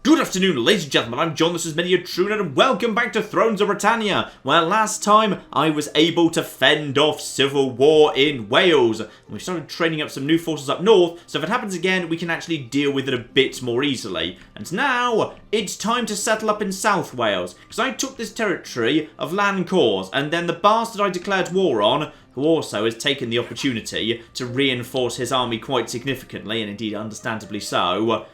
Good afternoon, ladies and gentlemen, I'm John, this is Many a True and welcome back to Thrones of Britannia, where last time I was able to fend off civil war in Wales. We started training up some new forces up north, so if it happens again, we can actually deal with it a bit more easily. And now, it's time to settle up in South Wales, because I took this territory of Lancaurs, and then the bastard I declared war on, who also has taken the opportunity to reinforce his army quite significantly, and indeed understandably so,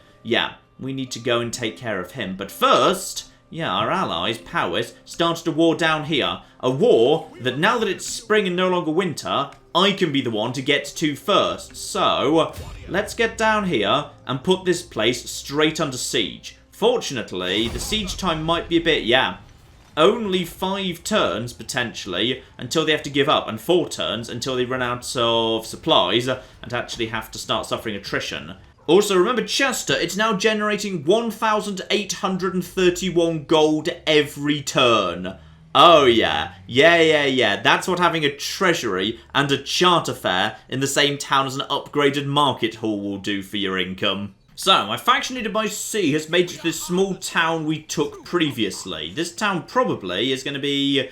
we need to go and take care of him. But first, our allies, Powys, started a war down here. A war that now that it's spring and no longer winter, I can be the one to get to first. So, let's get down here and put this place straight under siege. Fortunately, the siege time might be a bit, only 5 turns, potentially, until they have to give up, and 4 turns until they run out of supplies and actually have to start suffering attrition. Also, remember Chester, it's now generating 1,831 gold every turn. Oh yeah, that's what having a treasury and a charter fair in the same town as an upgraded market hall will do for your income. So, my faction leader by sea has made it to this small town we took previously. This town probably is going to be,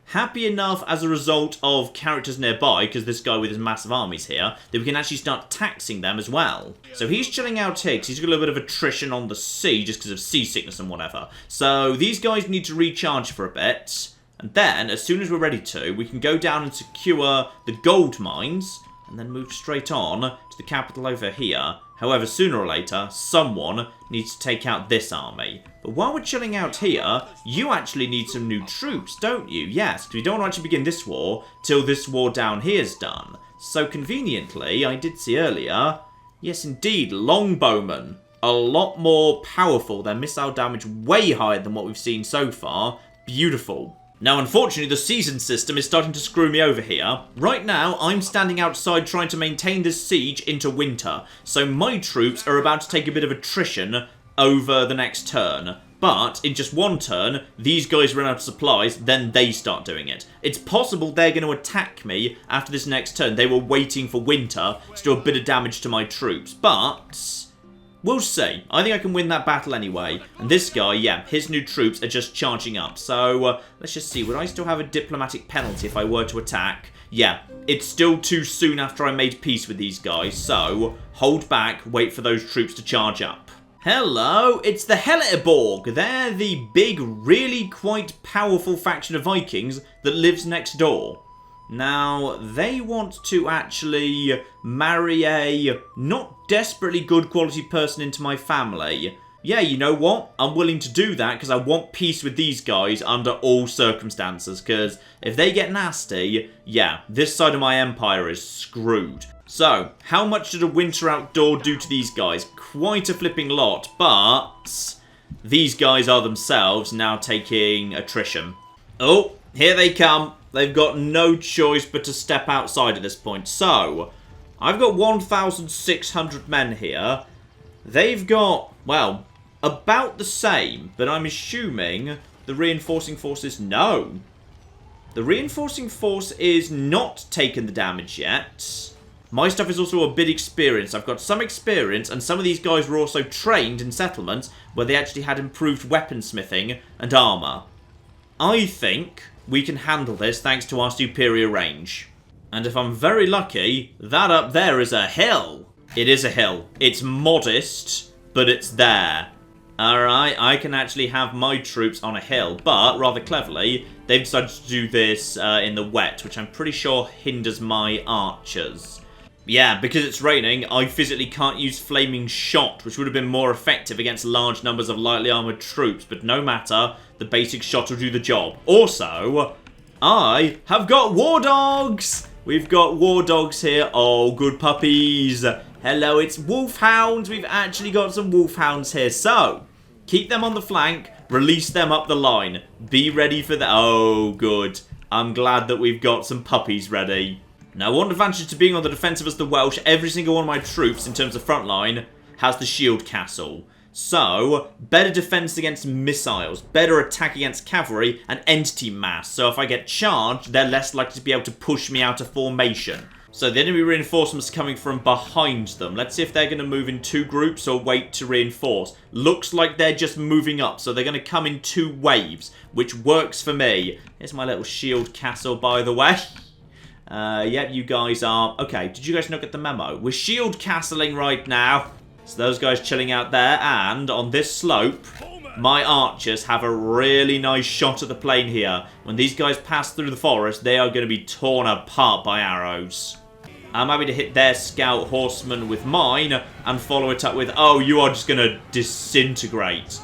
happy enough as a result of characters nearby, because this guy with his massive armies here, that we can actually start taxing them as well. So he's chilling out here because he's got a little bit of attrition on the sea just because of seasickness and whatever. So these guys need to recharge for a bit, and then as soon as we're ready to, we can go down and secure the gold mines, and then move straight on to the capital over here. However, sooner or later, someone needs to take out this army. But while we're chilling out here, you actually need some new troops, don't you? Yes, because we don't want to actually begin this war till this war down here's done. So conveniently, I did see earlier, yes indeed, longbowmen. A lot more powerful, their missile damage way higher than what we've seen so far. Beautiful. Now, unfortunately, the season system is starting to screw me over here. Right now, I'm standing outside trying to maintain this siege into winter, so my troops are about to take a bit of attrition over the next turn. But, in just one turn, these guys run out of supplies, then they start doing it. It's possible they're going to attack me after this next turn. They were waiting for winter to do a bit of damage to my troops, but we'll see. I think I can win that battle anyway. And this guy, his new troops are just charging up. So, let's just see. Would I still have a diplomatic penalty if I were to attack? Yeah, it's still too soon after I made peace with these guys. So, hold back, wait for those troops to charge up. Hello, it's the Helleborg. They're the big, really quite powerful faction of Vikings that lives next door. Now, they want to actually marry a not desperately good quality person into my family. Yeah, you know what? I'm willing to do that because I want peace with these guys under all circumstances. Because if they get nasty, this side of my empire is screwed. So, how much did a winter outdoor do to these guys? Quite a flipping lot, but these guys are themselves now taking attrition. Oh, here they come. They've got no choice but to step outside at this point. So, I've got 1,600 men here. They've got, well, about the same, but I'm assuming the reinforcing force is no. The reinforcing force is not taking the damage yet. My stuff is also a bit experienced. I've got some experience, and some of these guys were also trained in settlements where they actually had improved weaponsmithing and armor. I think we can handle this thanks to our superior range. And if I'm very lucky, that up there is a hill. It is a hill. It's modest, but it's there. Alright, I can actually have my troops on a hill, but rather cleverly, they've decided to do this in the wet, which I'm pretty sure hinders my archers. Yeah, because it's raining, I physically can't use Flaming Shot, which would have been more effective against large numbers of lightly armoured troops, but no matter, the basic shot will do the job. Also, I have got War Dogs! We've got War Dogs here. Oh, good puppies. Hello, it's Wolfhounds. We've actually got some Wolfhounds here. So, keep them on the flank, release them up the line. Be ready for that. Oh, good. I'm glad that we've got some puppies ready. Now, one advantage to being on the defensive as the Welsh, every single one of my troops, in terms of frontline, has the shield castle. So, better defense against missiles, better attack against cavalry, and entity mass. So if I get charged, they're less likely to be able to push me out of formation. So the enemy reinforcements coming from behind them. Let's see if they're going to move in 2 groups or wait to reinforce. Looks like they're just moving up, so they're going to come in 2 waves, which works for me. Here's my little shield castle, by the way. Yep, you guys are... Okay, did you guys not get the memo? We're shield castling right now. So those guys chilling out there, and on this slope, my archers have a really nice shot at the plane here. When these guys pass through the forest, they are going to be torn apart by arrows. I'm happy to hit their scout horsemen with mine and follow it up with, oh, you are just going to disintegrate.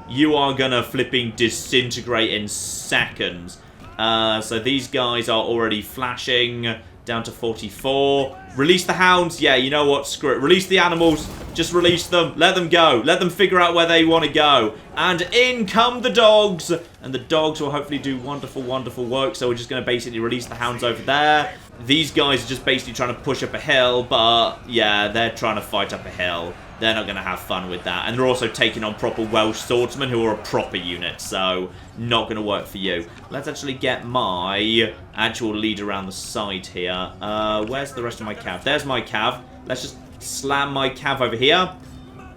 You are going to flipping disintegrate in seconds. So these guys are already flashing down to 44. Release the hounds. Yeah, you know what? Screw it. Release the animals. Just release them. Let them go. Let them figure out where they want to go. And in come the dogs. And the dogs will hopefully do wonderful, wonderful work. So we're just going to basically release the hounds over there. These guys are just basically trying to push up a hill. But, yeah, they're trying to fight up a hill. They're not going to have fun with that. And they're also taking on proper Welsh swordsmen who are a proper unit. So, not going to work for you. Let's actually get my actual lead around the side here. Where's the rest of my cav? There's my cav. Let's just slam my cav over here.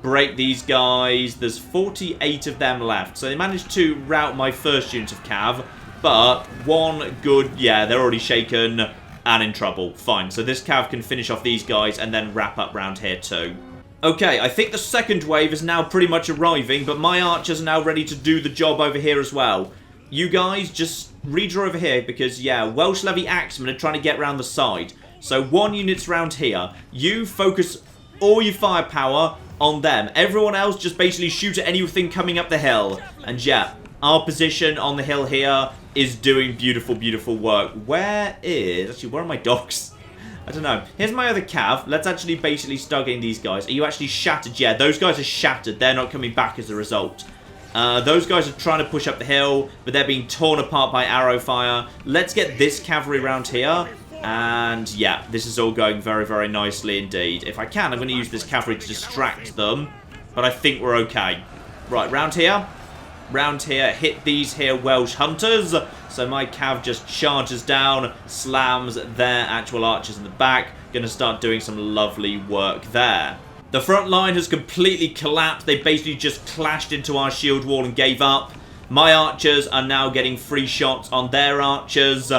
Break these guys. There's 48 of them left. So, they managed to rout my first unit of cav. But, one good... Yeah, they're already shaken and in trouble. Fine. So, this cav can finish off these guys and then wrap up round here too. Okay, I think the second wave is now pretty much arriving, but my archers are now ready to do the job over here as well. You guys just redraw over here because, yeah, Welsh Levy Axemen are trying to get round the side. So 1 unit's round here. You focus all your firepower on them. Everyone else just basically shoot at anything coming up the hill. And yeah, our position on the hill here is doing beautiful, beautiful work. Actually, where are my dogs? I don't know. Here's my other cav. Let's actually basically start getting these guys. Are you actually shattered? Yeah, those guys are shattered. They're not coming back as a result. Those guys are trying to push up the hill, but they're being torn apart by arrow fire. Let's get this cavalry around here. And yeah, this is all going very, very nicely indeed. If I can, I'm going to use this cavalry to distract them. But I think we're okay. Right, round here. Round here, hit these here Welsh hunters. So my cav just charges down, slams their actual archers in the back. Gonna start doing some lovely work there. The front line has completely collapsed. They basically just clashed into our shield wall and gave up. My archers are now getting free shots on their archers.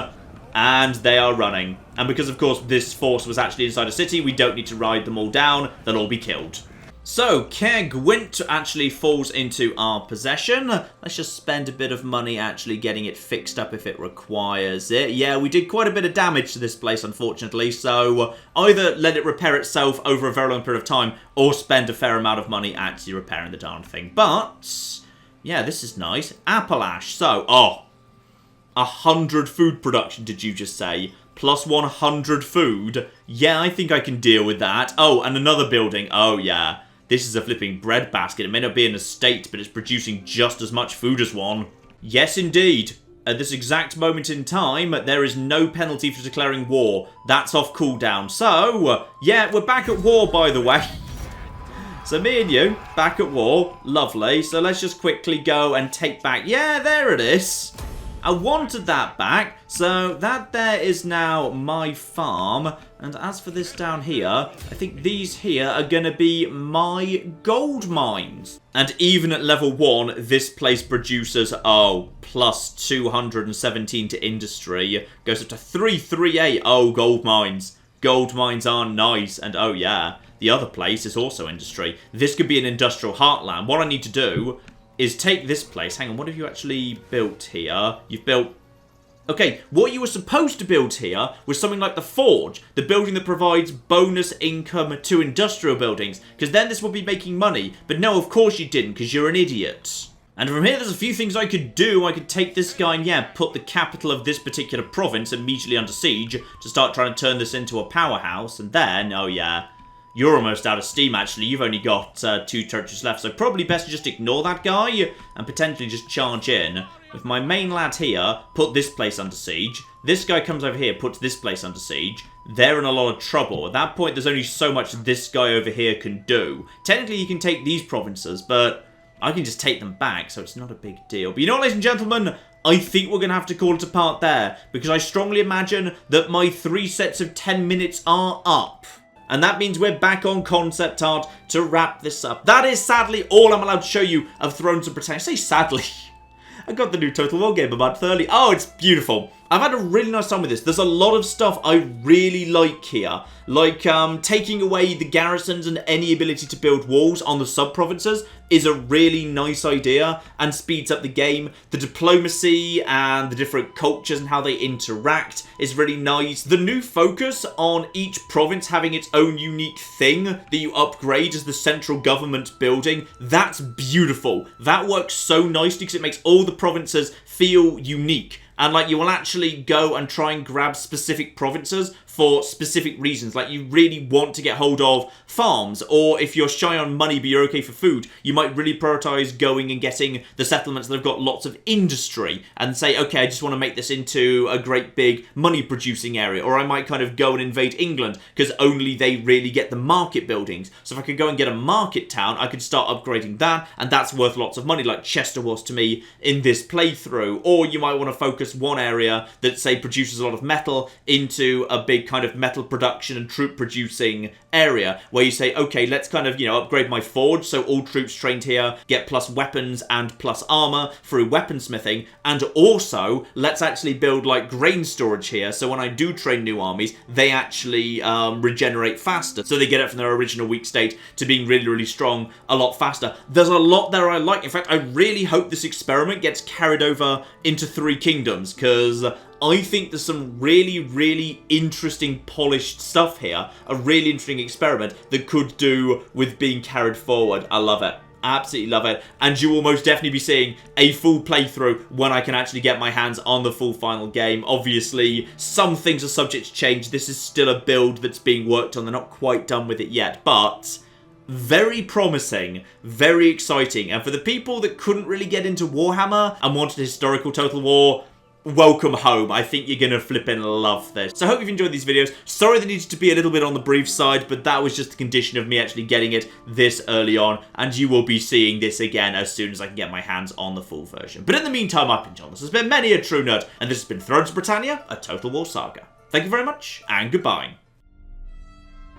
And they are running. And because, of course, this force was actually inside a city, we don't need to ride them all down. They'll all be killed. So, Caer Gwent actually falls into our possession. Let's just spend a bit of money actually getting it fixed up if it requires it. Yeah, we did quite a bit of damage to this place, unfortunately, so either let it repair itself over a very long period of time, or spend a fair amount of money actually repairing the darn thing. But, yeah, this is nice. Appalash. So, 100 food production, did you just say? Plus 100 food? Yeah, I think I can deal with that. Oh, and another building. Oh, yeah. This is a flipping bread basket. It may not be an estate, but it's producing just as much food as one. Yes, indeed. At this exact moment in time, there is no penalty for declaring war. That's off cooldown. So, yeah, we're back at war, by the way. So me and you, back at war. Lovely. So let's just quickly go and take back... Yeah, there it is. I wanted that back, so that there is now my farm. And as for this down here, I think these here are going to be my gold mines. And even at level 1, this place produces, plus 217 to industry. Goes up to 338. Oh, gold mines. Gold mines are nice. And oh yeah, the other place is also industry. This could be an industrial heartland. What I need to do is take this place. Hang on, what have you actually built here? You've built... Okay, what you were supposed to build here was something like the Forge, the building that provides bonus income to industrial buildings, because then this would be making money. But no, of course you didn't, because you're an idiot. And from here, there's a few things I could do. I could take this guy and, yeah, put the capital of this particular province immediately under siege to start trying to turn this into a powerhouse. And then, oh yeah... You're almost out of steam, actually. You've only got 2 territories left, so probably best to just ignore that guy and potentially just charge in. With my main lad here, put this place under siege. This guy comes over here, puts this place under siege. They're in a lot of trouble. At that point, there's only so much this guy over here can do. Technically, he can take these provinces, but I can just take them back, so it's not a big deal. But you know what, ladies and gentlemen? I think we're going to have to call it apart there, because I strongly imagine that my 3 sets of 10 minutes are up. And that means we're back on concept art to wrap this up. That is sadly all I'm allowed to show you of Thrones of Britannia. I say sadly. I got the new Total War game about 30. Oh, it's beautiful. I've had a really nice time with this. There's a lot of stuff I really like here. Like, taking away the garrisons and any ability to build walls on the sub-provinces is a really nice idea and speeds up the game. The diplomacy and the different cultures and how they interact is really nice. The new focus on each province having its own unique thing that you upgrade as the central government building, that's beautiful. That works so nicely because it makes all the provinces feel unique. And, like, you will actually go and try and grab specific provinces for specific reasons. Like, you really want to get hold of farms, or if you're shy on money but you're okay for food, you might really prioritise going and getting the settlements that have got lots of industry and say, okay, I just want to make this into a great big money-producing area. Or I might kind of go and invade England, because only they really get the market buildings. So if I could go and get a market town, I could start upgrading that, and that's worth lots of money, like Chester was to me in this playthrough. Or you might want to focus one area that, say, produces a lot of metal into a big kind of metal production and troop producing area, where you say, okay, let's kind of, you know, upgrade my forge so all troops trained here get plus weapons and plus armor through weaponsmithing, and also let's actually build like grain storage here, so when I do train new armies, they actually regenerate faster, so they get it from their original weak state to being really, really strong a lot faster. There's a lot there I like. In fact, I really hope this experiment gets carried over into Three Kingdoms, because I think there's some really, really interesting polished stuff here. A really interesting experiment that could do with being carried forward. I love it. Absolutely love it. And you will most definitely be seeing a full playthrough when I can actually get my hands on the full final game. Obviously, some things are subject to change. This is still a build that's being worked on. They're not quite done with it yet, but very promising, very exciting. And for the people that couldn't really get into Warhammer and wanted historical Total War, welcome home. I think you're gonna flippin' love this. So I hope you've enjoyed these videos. Sorry they needed to be a little bit on the brief side, but that was just the condition of me actually getting it this early on, and you will be seeing this again as soon as I can get my hands on the full version. But in the meantime, I've been John. This has been many a true nerd, and this has been Thrones of Britannia, a Total War Saga. Thank you very much, and goodbye.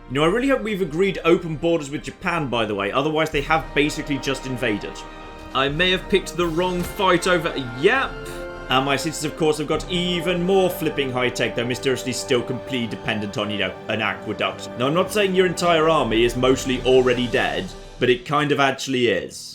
You know, I really hope we've agreed open borders with Japan, by the way, otherwise they have basically just invaded. I may have picked the wrong fight over... Yep. And my cities, of course, have got even more flipping high-tech, though mysteriously still completely dependent on, you know, an aqueduct. Now, I'm not saying your entire army is mostly already dead, but it kind of actually is.